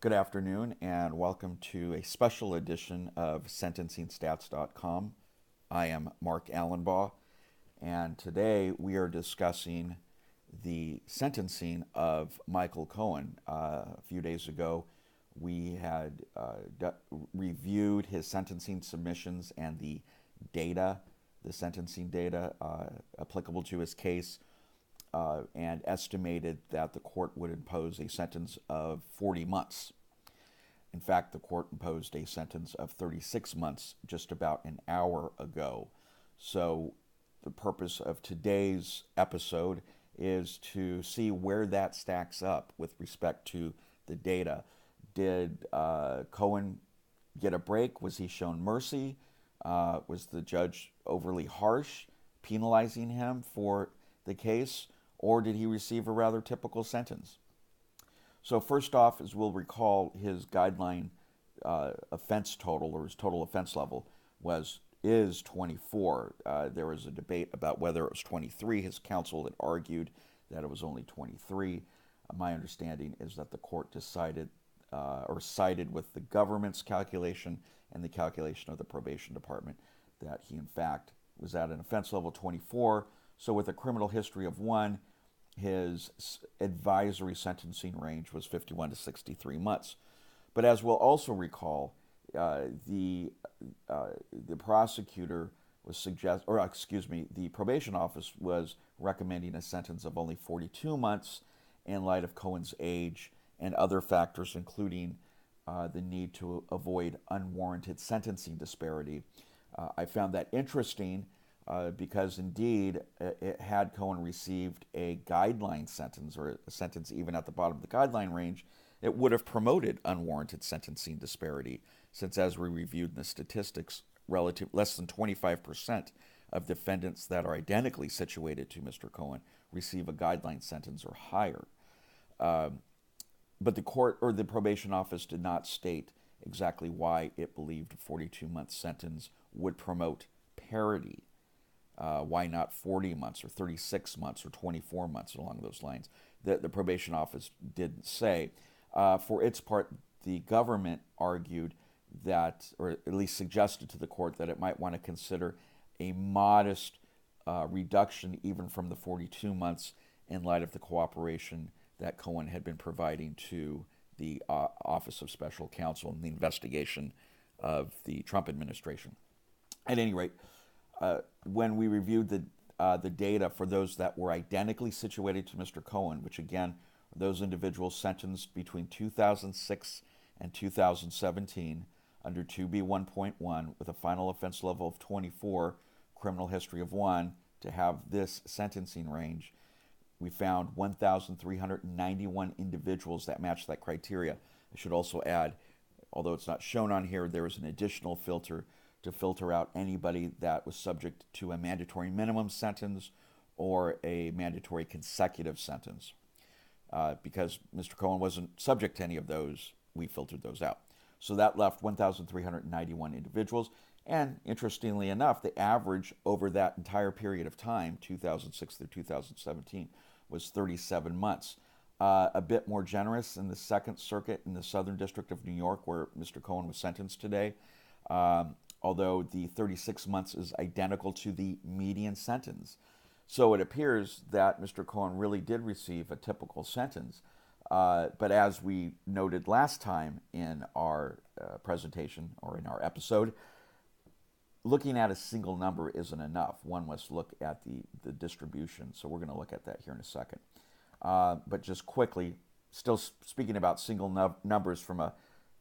Good afternoon, and welcome to a special edition of SentencingStats.com. I am Mark Allenbaugh, and today we are discussing the sentencing of Michael Cohen. A few days ago, we had reviewed his sentencing submissions and the sentencing data applicable to his case, and estimated that the court would impose a sentence of 40 months. In fact, the court imposed a sentence of 36 months just about an hour ago. So, the purpose of today's episode is to see where that stacks up with respect to the data. Did Cohen get a break? Was he shown mercy? Was the judge overly harsh, penalizing him for the case? Or did he receive a rather typical sentence? So first off, as we'll recall, his guideline offense total, or his total offense level, is 24. There was a debate about whether it was 23. His counsel had argued that it was only 23. My understanding is that the court decided or sided with the government's calculation and the calculation of the probation department that he in fact was at an offense level 24. So with a criminal history of 1, his advisory sentencing range was 51 to 63 months. But as we'll also recall, the prosecutor was the probation office was recommending a sentence of only 42 months in light of Cohen's age and other factors, including the need to avoid unwarranted sentencing disparity. I found that interesting because indeed, had Cohen received a guideline sentence or a sentence even at the bottom of the guideline range, it would have promoted unwarranted sentencing disparity, since as we reviewed in the statistics, less than 25% of defendants that are identically situated to Mr. Cohen receive a guideline sentence or higher. But the court or the probation office did not state exactly why it believed a 42-month sentence would promote parity. Why not 40 months or 36 months or 24 months along those lines? The probation office didn't say. For its part, the government argued that, or at least suggested to the court, that it might want to consider a modest reduction even from the 42 months in light of the cooperation that Cohen had been providing to the Office of Special Counsel in the investigation of the Trump administration. At any rate, when we reviewed the data for those that were identically situated to Mr. Cohen, which again, those individuals sentenced between 2006 and 2017 under 2B1.1 with a final offense level of 24, criminal history of 1, to have this sentencing range, we found 1,391 individuals that matched that criteria. I should also add, although it's not shown on here, there was an additional filter to filter out anybody that was subject to a mandatory minimum sentence or a mandatory consecutive sentence. Because Mr. Cohen wasn't subject to any of those, we filtered those out. So that left 1,391 individuals. And interestingly enough, the average over that entire period of time, 2006 through 2017, was 37 months. A bit more generous in the Second Circuit in the Southern District of New York, where Mr. Cohen was sentenced today. Although the 36 months is identical to the median sentence. So it appears that Mr. Cohen really did receive a typical sentence. But as we noted last time in our presentation or in our episode, looking at a single number isn't enough. One must look at the distribution. So we're going to look at that here in a second. But just quickly, still speaking about single numbers from a,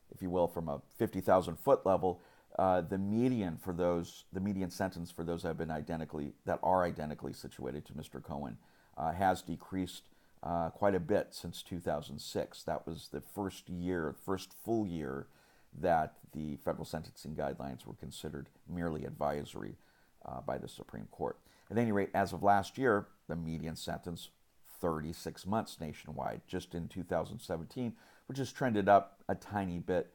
if you will, from a 50,000 foot level, the median sentence for those that are identically situated to Mr. Cohen has decreased quite a bit since 2006. That was the first full year that the federal sentencing guidelines were considered merely advisory by the Supreme Court. At any rate, as of last year, the median sentence, 36 months nationwide, just in 2017, which has trended up a tiny bit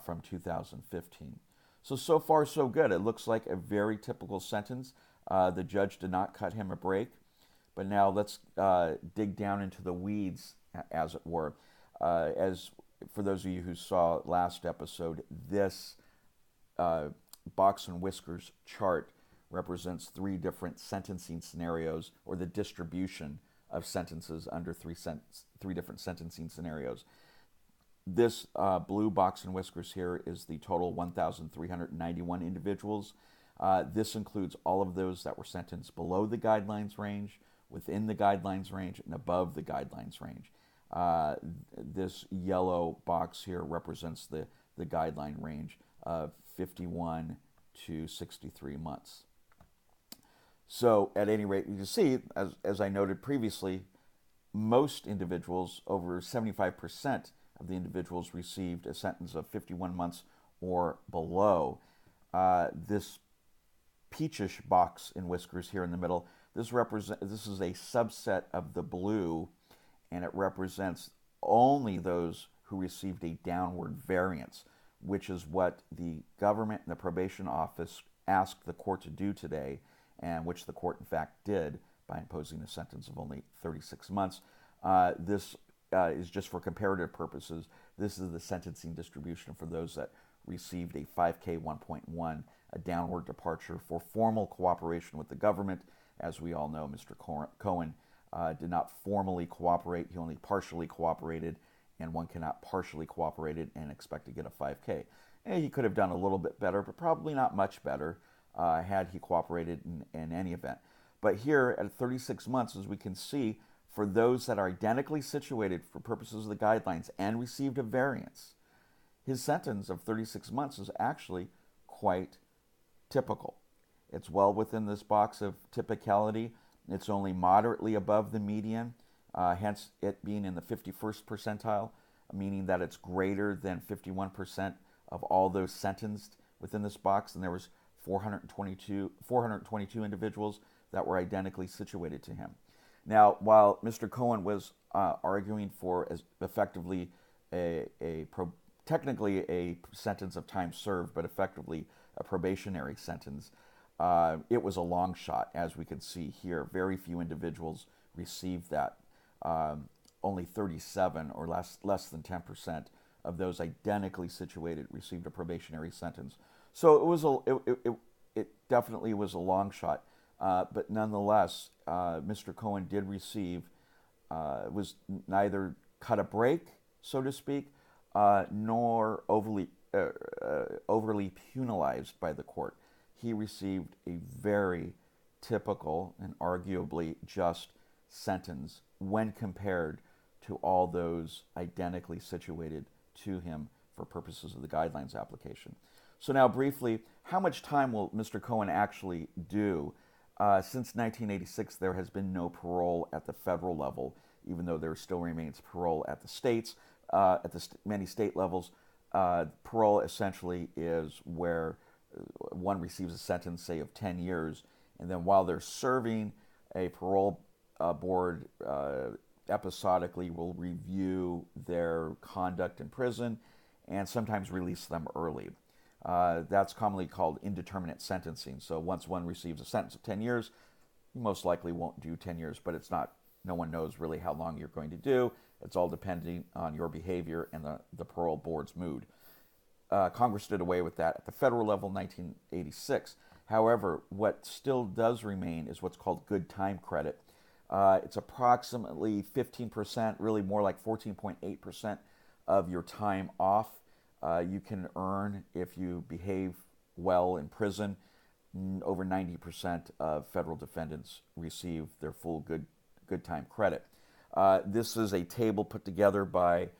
from 2015. So far, so good. It looks like a very typical sentence. The judge did not cut him a break. But now let's dig down into the weeds, as it were. As for those of you who saw last episode, this box and whiskers chart represents three different sentencing scenarios, or the distribution of sentences under three different sentencing scenarios. This blue box and whiskers here is the total 1,391 individuals. This includes all of those that were sentenced below the guidelines range, within the guidelines range, and above the guidelines range. This yellow box here represents the guideline range of 51 to 63 months. So at any rate, you can see, as I noted previously, most individuals, over 75% of the individuals, received a sentence of 51 months or below. This peachish box in whiskers here in the middle, this is a subset of the blue, and it represents only those who received a downward variance, which is what the government and the probation office asked the court to do today, and which the court in fact did by imposing a sentence of only 36 months. This is just for comparative purposes. This is the sentencing distribution for those that received a 5K 1.1, a downward departure for formal cooperation with the government. As we all know, Mr. Cohen did not formally cooperate. He only partially cooperated, and one cannot partially cooperate and expect to get a 5K. And he could have done a little bit better, but probably not much better had he cooperated in any event. But here at 36 months, as we can see, for those that are identically situated for purposes of the guidelines and received a variance, his sentence of 36 months is actually quite typical. It's well within this box of typicality. It's only moderately above the median, hence it being in the 51st percentile, meaning that it's greater than 51% of all those sentenced within this box. And there was 422 individuals that were identically situated to him. Now, while Mr. Cohen was arguing for effectively technically a sentence of time served, but effectively a probationary sentence, it was a long shot, as we can see here. Very few individuals received that. Only 37, or less than 10%, of those identically situated received a probationary sentence. So it definitely was a long shot. But nonetheless, Mr. Cohen did receive, was neither cut a break, so to speak, nor overly penalized by the court. He received a very typical and arguably just sentence when compared to all those identically situated to him for purposes of the guidelines application. So now briefly, how much time will Mr. Cohen actually do? Since 1986, there has been no parole at the federal level, even though there still remains parole at the states. At the many state levels, parole essentially is where one receives a sentence, say, of 10 years, and then while they're serving, a parole board episodically will review their conduct in prison and sometimes release them early. That's commonly called indeterminate sentencing. So once one receives a sentence of 10 years, you most likely won't do 10 years, but it's not, no one knows really how long you're going to do. It's all depending on your behavior and the parole board's mood. Congress did away with that at the federal level in 1986. However, what still does remain is what's called Goodtime Credit. It's approximately 15%, really more like 14.8% of your time off. You can earn if you behave well in prison. Over 90% of federal defendants receive their full good time credit. This is a table put together by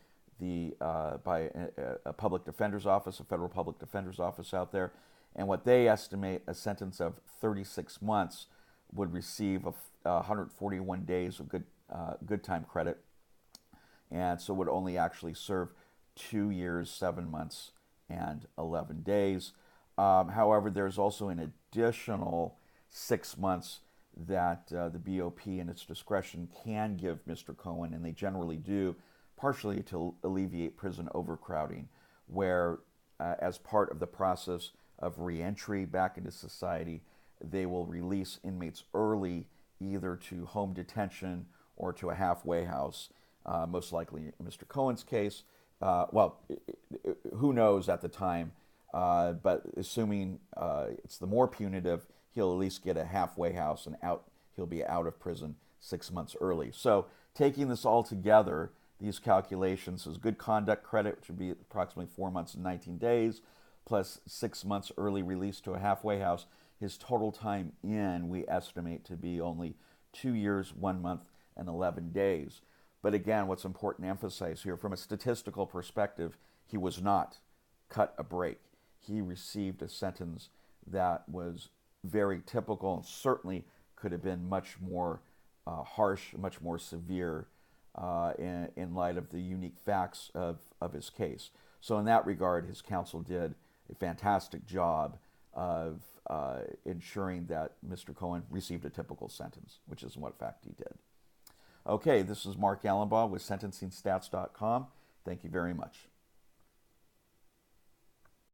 a public defender's office, a federal public defender's office out there, and what they estimate a sentence of 36 months would receive 141 days of good time credit, and so would only actually serve 2 years, 7 months, and 11 days. However, there's also an additional 6 months that the BOP in its discretion can give Mr. Cohen, and they generally do, partially to alleviate prison overcrowding, where as part of the process of reentry back into society, they will release inmates early, either to home detention or to a halfway house, most likely in Mr. Cohen's case, who knows at the time, but assuming it's the more punitive, he'll at least get a halfway house and out. He'll be out of prison 6 months early. So taking this all together, these calculations is good conduct credit, which would be approximately 4 months and 19 days, plus 6 months early release to a halfway house. His total time in, we estimate to be only 2 years, 1 month, and 11 days. But again, what's important to emphasize here, from a statistical perspective, he was not cut a break. He received a sentence that was very typical and certainly could have been much more harsh, much more severe in light of the unique facts of his case. So in that regard, his counsel did a fantastic job of ensuring that Mr. Cohen received a typical sentence, which is what fact he did. Okay, this is Mark Allenbaugh with SentencingStats.com. Thank you very much.